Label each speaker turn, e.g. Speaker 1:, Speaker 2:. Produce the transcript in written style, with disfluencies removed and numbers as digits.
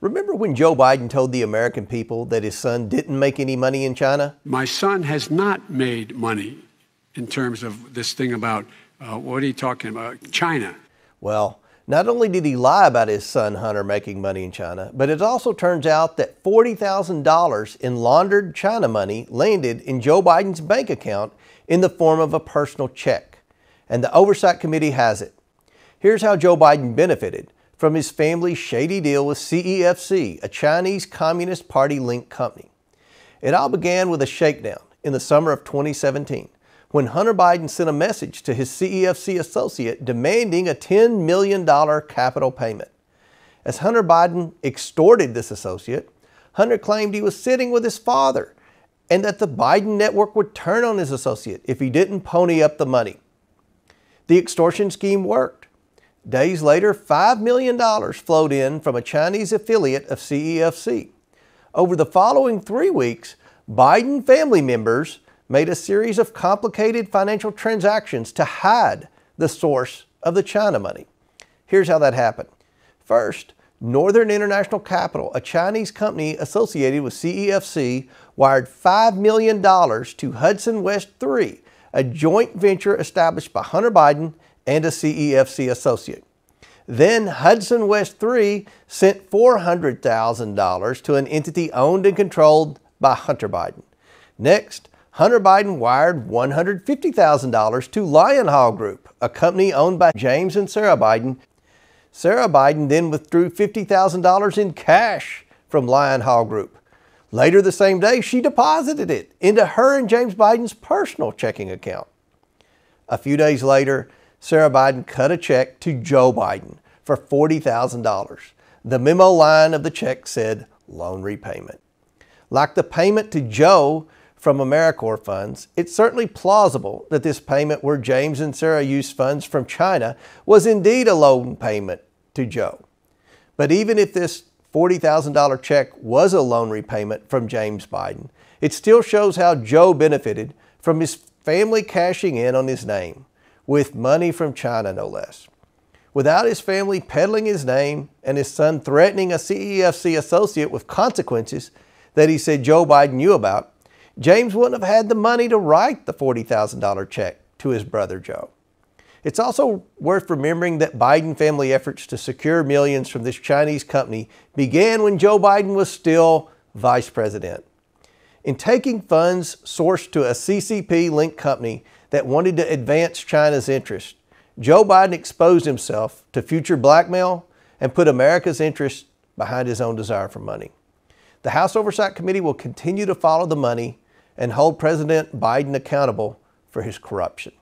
Speaker 1: Remember when Joe Biden told the American people that his son didn't make any money in China?
Speaker 2: My son has not made money in terms of this thing about, what are you talking about, China?
Speaker 1: Well, not only did he lie about his son Hunter making money in China, but it also turns out that $40,000 in laundered China money landed in Joe Biden's bank account in the form of a personal check. And the Oversight Committee has it. Here's how Joe Biden benefited from his family's shady deal with CEFC, a Chinese Communist Party-linked company. It all began with a shakedown in the summer of 2017 when Hunter Biden sent a message to his CEFC associate demanding a $10 million capital payment. As Hunter Biden extorted this associate, Hunter claimed he was sitting with his father and that the Biden network would turn on his associate if he didn't pony up the money. The extortion scheme worked. Days later, $5 million flowed in from a Chinese affiliate of CEFC. Over the following 3 weeks, Biden family members made a series of complicated financial transactions to hide the source of the China money. Here's how that happened. First, Northern International Capital, a Chinese company associated with CEFC, wired $5 million to Hudson West 3, a joint venture established by Hunter Biden and a CEFC associate. Then Hudson West 3 sent $400,000 to an entity owned and controlled by Hunter Biden. Next, Hunter Biden wired $150,000 to Lion Hall Group, a company owned by James and Sarah Biden. Sarah Biden then withdrew $50,000 in cash from Lion Hall Group. Later the same day, she deposited it into her and James Biden's personal checking account. A few days later, Sarah Biden cut a check to Joe Biden for $40,000. The memo line of the check said loan repayment. Like the payment to Joe from AmeriCorps funds, it's certainly plausible that this payment where James and Sarah used funds from China was indeed a loan payment to Joe. But even if this $40,000 check was a loan repayment from James Biden, it still shows how Joe benefited from his family cashing in on his name, with money from China no less. Without his family peddling his name and his son threatening a CEFC associate with consequences that he said Joe Biden knew about, James wouldn't have had the money to write the $40,000 check to his brother Joe. It's also worth remembering that Biden family efforts to secure millions from this Chinese company began when Joe Biden was still vice president. In taking funds sourced to a CCP-linked company that wanted to advance China's interest, Joe Biden exposed himself to future blackmail and put America's interest behind his own desire for money. The House Oversight Committee will continue to follow the money and hold President Biden accountable for his corruption.